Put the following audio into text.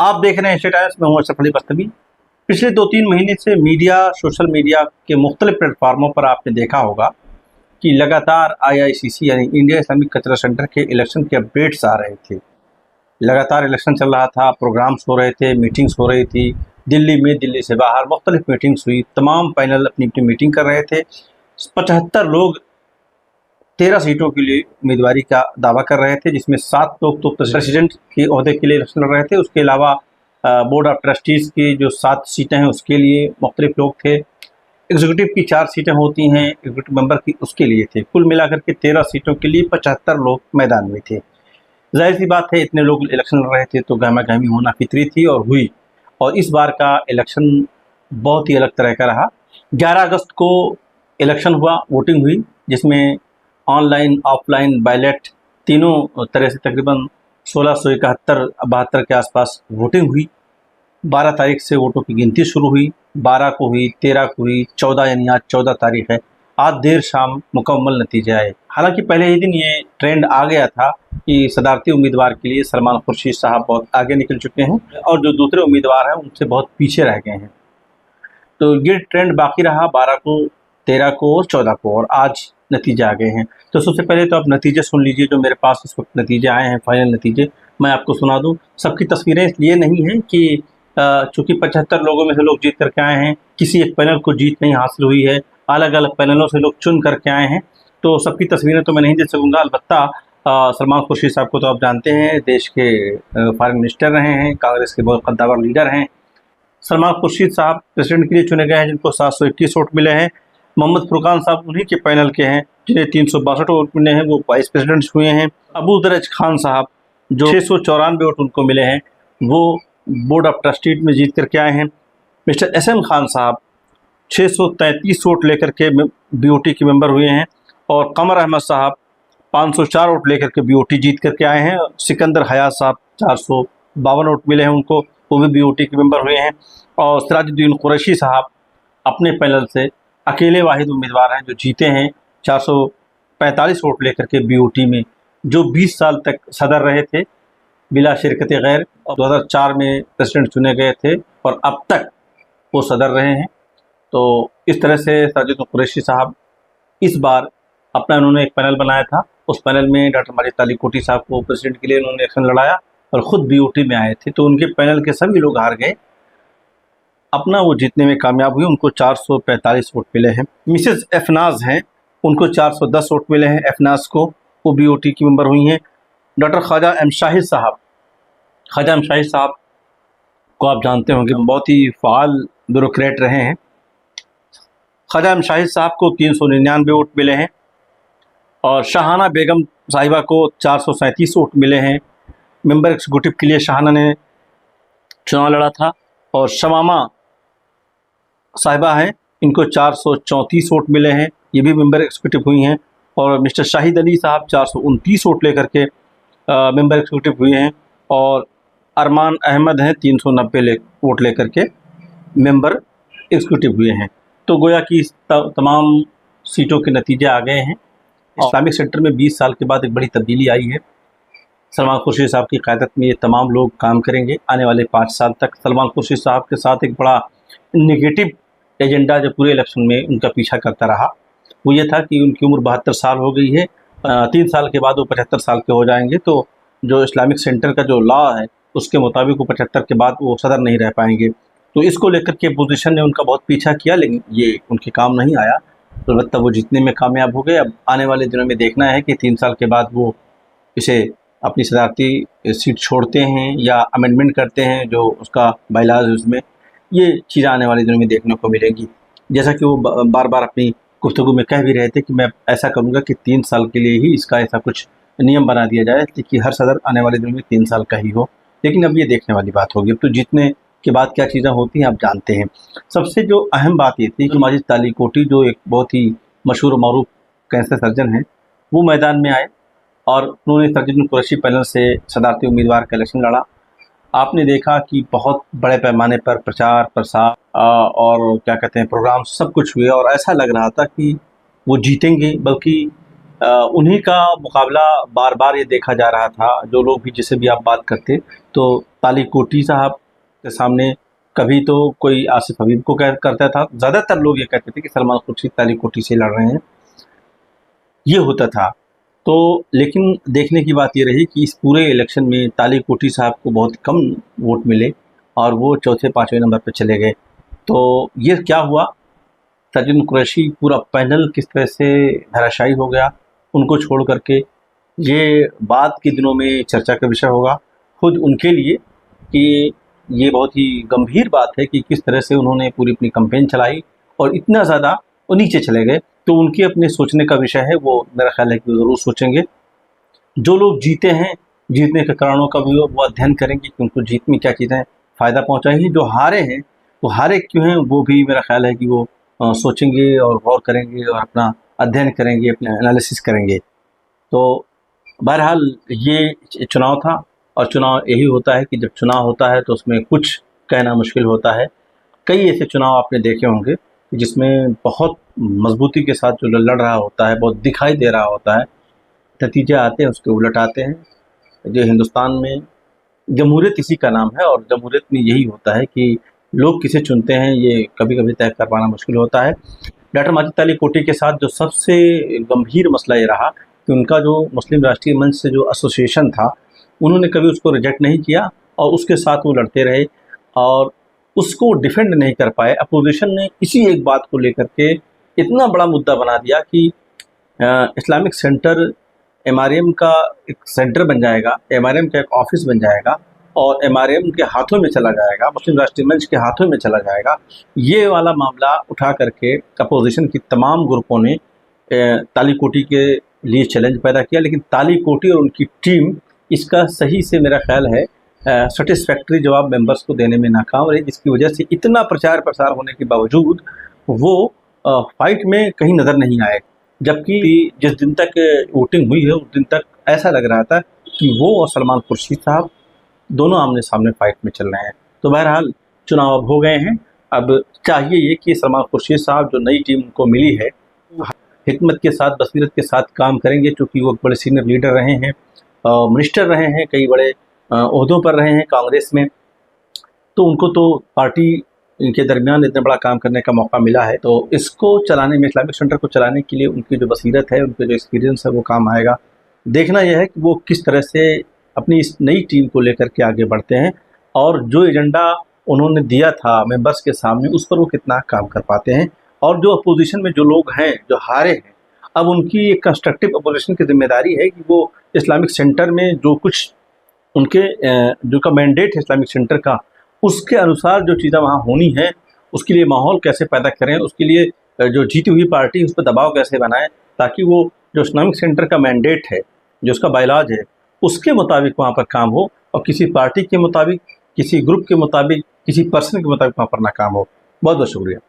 आप देख रहे हैं एशिया टाइम्स में, हूँ अशरफ अली बस्तमी। पिछले 2-3 महीने से सोशल मीडिया के मुख्तलिफ प्लेटफार्मों पर आपने देखा होगा कि लगातार IICC यानी इंडिया इस्लामिक कल्चरल सेंटर के इलेक्शन के अपडेट्स आ रहे थे। लगातार इलेक्शन चल रहा था, प्रोग्राम्स हो रहे थे, मीटिंग्स हो रही थी। दिल्ली में, दिल्ली से बाहर मुख्तलिफ मीटिंग्स हुई। तमाम पैनल अपनी अपनी मीटिंग कर रहे थे। 75 लोग 13 सीटों के लिए उम्मीदवारी का दावा कर रहे थे, जिसमें 7 लोग तो प्रेसिडेंट के ओहदे के लिए इलेक्शन लड़ रहे थे। उसके अलावा बोर्ड ऑफ ट्रस्टीज़ की जो 7 सीटें हैं उसके लिए मुख्तलिफ लोग थे। एग्जीक्यूटिव की 4 सीटें होती हैं, एग्जीक्यूटिव मेंबर की उसके लिए थे। कुल मिलाकर के 13 सीटों के लिए 75 लोग मैदान में थे। जाहिर सी बात है, इतने लोग इलेक्शन लड़ रहे थे तो गहमा गहमी होना फितरी थी और हुई। और इस बार का इलेक्शन बहुत ही अलग तरह का रहा। 11 अगस्त को इलेक्शन हुआ, वोटिंग हुई, जिसमें ऑनलाइन, ऑफलाइन, बैलेट तीनों तरह से तकरीबन 1671-72 के आसपास वोटिंग हुई। 12 तारीख से वोटों की गिनती शुरू हुई, 12 को हुई, 13 को हुई, 14 यानी आज 14 तारीख है। आज देर शाम मुकम्मल नतीजे आए। हालांकि पहले ही दिन ये ट्रेंड आ गया था कि सदारती उम्मीदवार के लिए सलमान खुर्शीद साहब बहुत आगे निकल चुके हैं और जो दूसरे उम्मीदवार हैं उनसे बहुत पीछे रह गए हैं। तो ये ट्रेंड बाकी रहा 12 को, 13 को और 14 को, और आज नतीजे आ गए हैं। तो सबसे पहले तो आप नतीजे सुन लीजिए। जो मेरे पास इस वक्त नतीजे आए हैं, फाइनल नतीजे, मैं आपको सुना दूं। सबकी तस्वीरें इसलिए नहीं हैं कि चूँकि 75 लोगों में से लोग जीत करके आए हैं, किसी एक पैनल को जीत नहीं हासिल हुई है, अलग अलग पैनलों से लोग चुन करके आए हैं, तो सबकी तस्वीरें तो मैं नहीं दे सकूँगा। अलबत्ता सलमान खुर्शीद साहब को तो आप जानते हैं, देश के फॉरेन मिनिस्टर रहे हैं, कांग्रेस के बहुत कद्दावर लीडर हैं। सलमान खुर्शीद साहब प्रेसिडेंट के लिए चुने गए हैं, जिनको 721 वोट मिले हैं। मोहम्मद फुरकान साहब उन्हीं के पैनल के हैं, जिन्हें 362 वोट मिले हैं, वो वाइस प्रेसिडेंट हुए हैं। अबू दरज खान साहब, जो 694 वोट उनको मिले हैं, वो बोर्ड ऑफ ट्रस्टी में जीत करके आए हैं। मिस्टर SM खान साहब 633 वोट लेकर के BOT के मेंबर हुए हैं। और कमर अहमद साहब 504 वोट लेकर के BOT जीत करके आए हैं। सिकंदर हयात साहब 452 वोट मिले हैं उनको, वो भी BOT के मेंबर हुए हैं। और सिराजुद्दीन कुरैशी साहब अपने पैनल से अकेले वाहिद उम्मीदवार हैं जो जीते हैं, 445 वोट लेकर के BOT में, जो 20 साल तक सदर रहे थे बिला शिरकत गैर, और 2004 में प्रेसिडेंट चुने गए थे और अब तक वो सदर रहे हैं। तो इस तरह से सिराजुद्दीन कुरैशी साहब इस बार अपना उन्होंने एक पैनल बनाया था। उस पैनल में डॉक्टर माजिद तालिकोटी साहब को प्रेसिडेंट के लिए उन्होंने इलेक्शन लड़ाया और ख़ुद BOT में आए थे, तो उनके पैनल के सभी लोग हार गए। अपना वो जीतने में कामयाब हुए, उनको 445 वोट मिले हैं। मिसेस एफनाज हैं, उनको 410 वोट मिले हैं एफनाज को, वो BOT की मेंबर हुई हैं। डॉक्टर ख्वाजा एम शाहिद साहब को आप जानते होंगे, बहुत ही फ़ाल ब्यूरोक्रेट रहे हैं। ख्वाजा एम शाहिद साहब को 399 वोट मिले हैं। और शाहाना बेगम साहिबा को 437 वोट मिले हैं। मेंबर एग्जीक्यूटिव के लिए शाहाना ने चुनाव लड़ा था। और शमामा साहिबा हैं, इनको 434 वोट मिले हैं, ये भी मेंबर एग्जीक्यूटिव हुई हैं। और मिस्टर शाहिद अली साहब 429 वोट लेकर के मेंबर एग्जीक्यूटिव हुए हैं। और अरमान अहमद हैं, 390 वोट लेकर के मेंबर एग्जीक्यूटिव हुए हैं। तो गोया कि तमाम सीटों के नतीजे आ गए हैं। इस्लामिक सेंटर में 20 साल के बाद एक बड़ी तब्दीली आई है। सलमान खुर्शीद साहब की क़यादत में ये तमाम लोग काम करेंगे आने वाले 5 साल तक। सलमान खुर्शीद साहब के साथ एक बड़ा नेगेटिव एजेंडा जो पूरे इलेक्शन में उनका पीछा करता रहा, वो ये था कि उनकी उम्र 72 साल हो गई है। 3 साल के बाद वो 75 साल के हो जाएंगे, तो जो इस्लामिक सेंटर का जो लॉ है उसके मुताबिक वो 75 के बाद वो सदर नहीं रह पाएंगे। तो इसको लेकर के पोजीशन ने उनका बहुत पीछा किया, लेकिन ये उनके काम नहीं आया। तो अलबत्ता वो जीतने में कामयाब हो गए। अब आने वाले दिनों में देखना है कि 3 साल के बाद वो इसे अपनी सदारती सीट छोड़ते हैं या अमेंडमेंट करते हैं, जो उसका बायलाज है उसमें। ये चीज़ें आने वाले दिनों में देखने को मिलेगी। जैसा कि वो बार बार अपनी गुफ्तगू में कह भी रहे थे कि मैं ऐसा करूँगा कि 3 साल के लिए ही इसका ऐसा कुछ नियम बना दिया जाए कि हर सदर आने वाले दिनों में 3 साल का ही हो। लेकिन अब ये देखने वाली बात होगी। अब तो जीतने के बाद क्या चीज़ें होती हैं आप जानते हैं। सबसे जो अहम बात ये थी कि माजिद तालिकोटी, जो एक बहुत ही मशहूर मरूफ कैंसर सर्जन हैं, वो मैदान में आए और उन्होंने सिराजुद्दीन कुरैशी पैनल से सदारती उम्मीदवार का इलेक्शन लड़ा। आपने देखा कि बहुत बड़े पैमाने पर प्रचार प्रसार और क्या कहते हैं प्रोग्राम सब कुछ हुए और ऐसा लग रहा था कि वो जीतेंगे, बल्कि उन्हीं का मुकाबला बार बार ये देखा जा रहा था। जो लोग भी जिससे भी आप बात करते तो ताली कोटी साहब के सामने कभी तो कोई आसिफ हबीब को करता था, ज़्यादातर लोग ये कहते थे कि सलमान खुर्शीद ताली कोटी से लड़ रहे हैं, ये होता था। तो लेकिन देखने की बात ये रही कि इस पूरे इलेक्शन में ताली कोटी साहब को बहुत कम वोट मिले और वो चौथे पाँचवें नंबर पर चले गए। तो ये क्या हुआ, तजुन कुरैशी पूरा पैनल किस तरह से धराशायी हो गया उनको छोड़ करके, ये बाद के दिनों में चर्चा का विषय होगा खुद उनके लिए कि ये बहुत ही गंभीर बात है कि किस तरह से उन्होंने पूरी अपनी कैंपेन चलाई और इतना ज़्यादा वो नीचे चले गए। तो उनके अपने सोचने का विषय है, वो मेरा ख्याल है कि ज़रूर सोचेंगे। जो लोग जीते हैं, जीतने के कारणों का भी वो अध्ययन करेंगे कि उनको जीत में क्या चीज़ें फ़ायदा पहुँचाएंगी। जो हारे हैं वो हारे क्यों हैं वो भी मेरा ख्याल है कि वो सोचेंगे और गौर करेंगे और अपना अध्ययन करेंगे, अपना एनालिसिस करेंगे। तो बहरहाल ये चुनाव था और चुनाव यही होता है कि जब चुनाव होता है तो उसमें कुछ कहना मुश्किल होता है। कई ऐसे चुनाव आपने देखे होंगे जिसमें बहुत मजबूती के साथ जो लड़ रहा होता है, बहुत दिखाई दे रहा होता है, नतीजे आते हैं उसके उलट आते हैं। जो हिंदुस्तान में जमहूरियत इसी का नाम है और जमहूरियत में यही होता है कि लोग किसे चुनते हैं ये कभी कभी तय कर पाना मुश्किल होता है। डॉक्टर माजिद ताली कोटी के साथ जो सबसे गंभीर मसला ये रहा कि उनका जो मुस्लिम राष्ट्रीय मंच से जो एसोसिएशन था उन्होंने कभी उसको रिजेक्ट नहीं किया और उसके साथ वो लड़ते रहे और उसको डिफेंड नहीं कर पाए। अपोजिशन ने इसी एक बात को लेकर के इतना बड़ा मुद्दा बना दिया कि इस्लामिक सेंटर MRM का एक सेंटर बन जाएगा, MRM का एक ऑफिस बन जाएगा और MRM के हाथों में चला जाएगा, मुस्लिम राष्ट्रीय मंच के हाथों में चला जाएगा। ये वाला मामला उठा करके अपोजिशन की तमाम ग्रुपों ने ताली कोटी के लिए चैलेंज पैदा किया, लेकिन ताली कोटी और उनकी टीम इसका सही से मेरा ख्याल है सेटिस्फैक्ट्री जवाब मेंबर्स को देने में नाकाम रही, जिसकी वजह से इतना प्रचार प्रसार होने के बावजूद वो फाइट में कहीं नज़र नहीं आए। जबकि जिस दिन तक वोटिंग हुई है उस दिन तक ऐसा लग रहा था कि वो और सलमान खुर्शीद साहब दोनों आमने सामने फाइट में चल रहे हैं। तो बहरहाल चुनाव अब हो गए हैं, अब चाहिए ये कि सलमान खुर्शीद साहब जो नई टीम को मिली है हिकमत के साथ, बसीरत के साथ काम करेंगे, चूँकि वो बड़े सीनियर लीडर रहे हैं, मिनिस्टर रहे हैं, कई बड़े ओहदों पर रहे हैं कांग्रेस में, तो उनको तो पार्टी इनके दरमियान इतना बड़ा काम करने का मौका मिला है। तो इसको चलाने में, इस्लामिक सेंटर को चलाने के लिए उनकी जो बसीरत है, उनके जो एक्सपीरियंस है वो काम आएगा। देखना यह है कि वो किस तरह से अपनी इस नई टीम को लेकर के आगे बढ़ते हैं और जो एजेंडा उन्होंने दिया था मेंबर्स के सामने उस पर वो कितना काम कर पाते हैं। और जो अपोजिशन में जो लोग हैं जो हारे हैं, अब उनकी एक कंस्ट्रक्टिव अपोजिशन की जिम्मेदारी है कि वो इस्लामिक सेंटर में जो कुछ उनके जो का मैंडेट है इस्लामिक सेंटर का, उसके अनुसार जो चीज़ें वहाँ होनी है उसके लिए माहौल कैसे पैदा करें, उसके लिए जो जीती हुई पार्टी उस पर दबाव कैसे बनाएं ताकि वो जो इस्लामिक सेंटर का मैंडेट है, जो उसका बायलॉज है, उसके मुताबिक वहाँ पर काम हो और किसी पार्टी के मुताबिक, किसी ग्रुप के मुताबिक, किसी पर्सन के मुताबिक वहाँ पर ना काम हो। बहुत बहुत शुक्रिया।